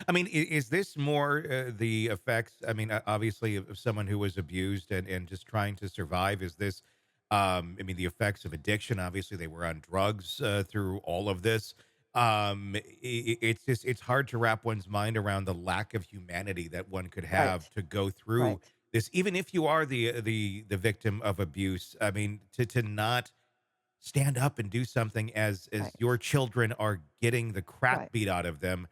I mean, is this more the effects? I mean, obviously, of someone who was abused and just trying to survive. Is this? I mean, the effects of addiction. Obviously, they were on drugs through all of this. It's just it's hard to wrap one's mind around the lack of humanity that one could have Right, to go through right, this, even if you are the victim of abuse. I mean, to not stand up and do something as your right, children are getting the crap right. beat out of them.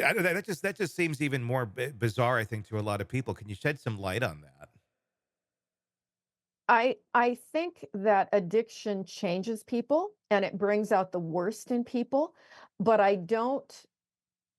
I don't know, that just seems even more bizarre, I think, to a lot of people. Can you shed some light on that? I think that addiction changes people and it brings out the worst in people, but I don't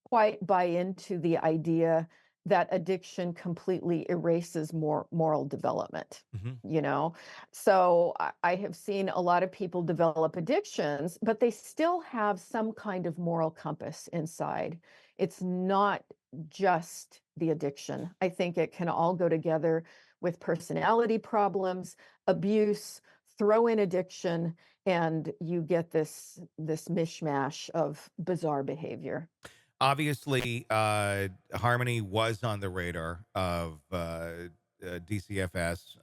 quite buy into the idea that addiction completely erases moral development, Mhm. you know? So I have seen a lot of people develop addictions, but they still have some kind of moral compass inside. It's not just the addiction. I think it can all go together with personality problems, abuse, throw in addiction, and you get this mishmash of bizarre behavior. Obviously, Harmony was on the radar of DCFS.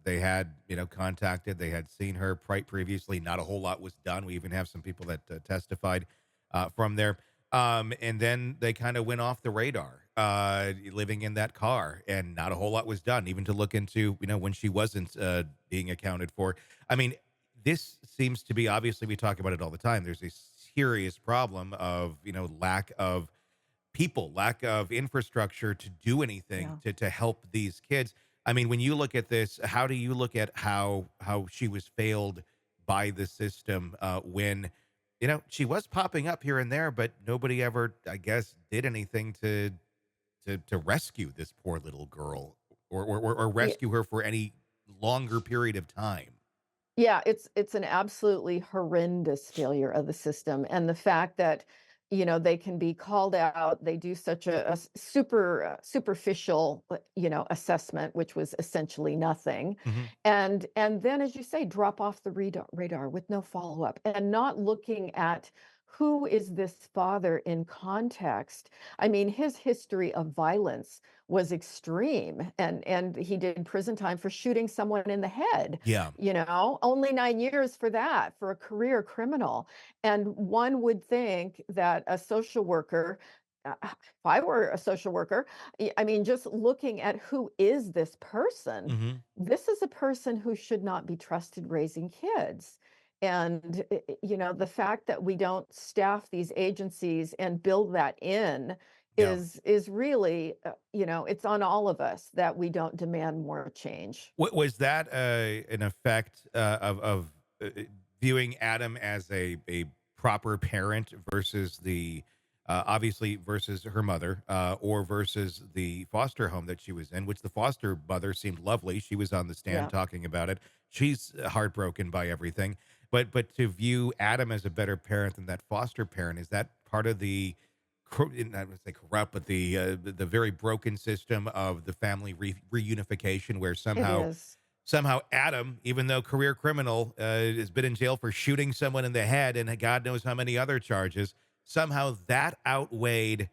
They had, contacted. They had seen her previously. Not a whole lot was done. We even have some people that testified from there. And then they kind of went off the radar, living in that car, and not a whole lot was done, even to look into, when she wasn't being accounted for. I mean, this seems to be, obviously, we talk about it all the time. There's a serious problem of, lack of people, lack of infrastructure to do anything Yeah. to help these kids. I mean, when you look at this, how do you look at how she was failed by the system, when she was popping up here and there, but nobody ever, I guess, did anything to rescue this poor little girl, or Yeah. rescue her for any longer period of time. Yeah, it's an absolutely horrendous failure of the system, and the fact that, they can be called out, they do such superficial, assessment, which was essentially nothing, Mhm. and then, as you say, drop off the radar with no follow-up, and not looking at who is this father in context. I mean, his history of violence was extreme, and he did prison time for shooting someone in the head. Yeah. Only 9 years for that, for a career criminal. And one would think that a social worker, if I were a social worker, I mean, just looking at who is this person, Mhm. this is a person who should not be trusted raising kids. And, the fact that we don't staff these agencies and build that in Yeah. is really, it's on all of us that we don't demand more change. Was that an effect of viewing Adam as a proper parent versus the obviously versus her mother, or versus the foster home that she was in, which the foster mother seemed lovely. She was on the stand Yeah. talking about it. She's heartbroken by everything, but to view Adam as a better parent than that foster parent, is that part of the I would say corrupt, but the very broken system of the family reunification, where It is. somehow Adam, even though career criminal, has been in jail for shooting someone in the head and God knows how many other charges, somehow that outweighed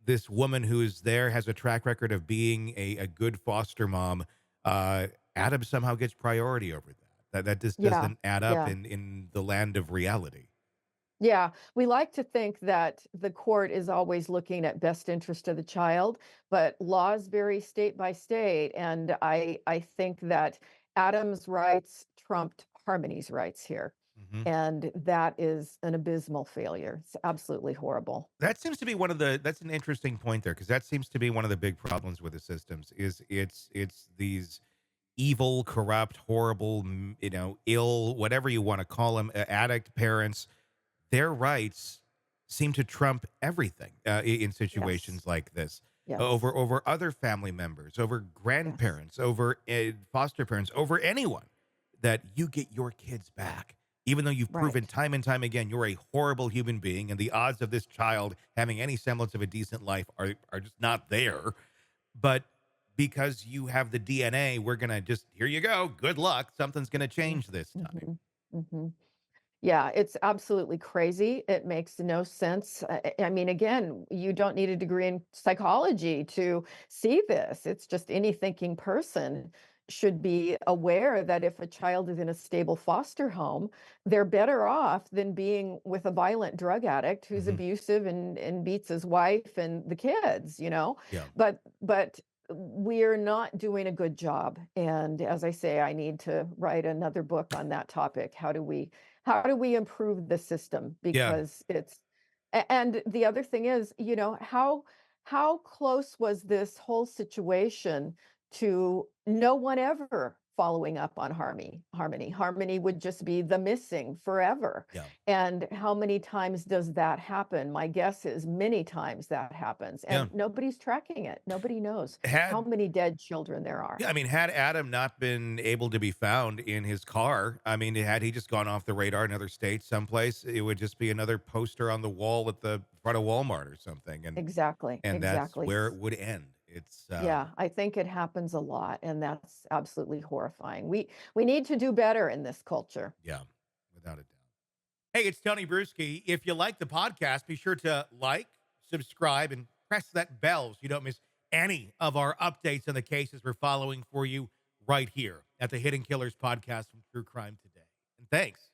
this woman who is there, has a track record of being a good foster mom. Adam somehow gets priority over that. That just Yeah. doesn't add up Yeah. in the land of reality. Yeah. We like to think that the court is always looking at best interest of the child, but laws vary state by state. And I think that Adam's rights trumped Harmony's rights here. Mhm. And that is an abysmal failure. It's absolutely horrible. That seems to be one of the that's an interesting point there, because that seems to be one of the big problems with the systems is it's these evil, corrupt, horrible, ill, whatever you want to call them, addict parents. Their rights seem to trump everything in Yes. situations like this, Yes. over other family members, over Yes. grandparents, over foster parents, over anyone, that you get your kids back. Even though you've proven Right. time and time again you're a horrible human being, and the odds of this child having any semblance of a decent life are just not there. But because you have the DNA, we're gonna just, here you go, good luck. Something's gonna Mm. change this time. Mhm. Mhm. Yeah, it's absolutely crazy. It makes no sense. I mean, again, you don't need a degree in psychology to see this. It's just any thinking person should be aware that if a child is in a stable foster home, they're better off than being with a violent drug addict who's Hmm. abusive and beats his wife and the kids, you know? Yeah. But we're not doing a good job. And as I say, I need to write another book on that topic. How do we improve the system? Yeah. Because and the other thing is, how close was this whole situation to no one ever following up on Harmony would just be the missing forever. Yeah. And how many times does that happen? My guess is many times that happens, Yeah. and nobody's tracking it. Nobody knows how Had many dead children there are. Yeah, I mean, had Adam not been able to be found in his car, I mean, had he just gone off the radar in another state someplace, it would just be another poster on the wall at the front of Walmart or something, Exactly, and that's exactly. where it would end. It's Yeah, I think it happens a lot, and that's absolutely horrifying. We need to do better in this culture. yeah, without a doubt. Hey, it's Tony Brueski. If you like the podcast, be sure to like, subscribe, and press that bell so you don't miss any of our updates on the cases we're following for you right here at the Hidden Killers podcast from True Crime Today. And thanks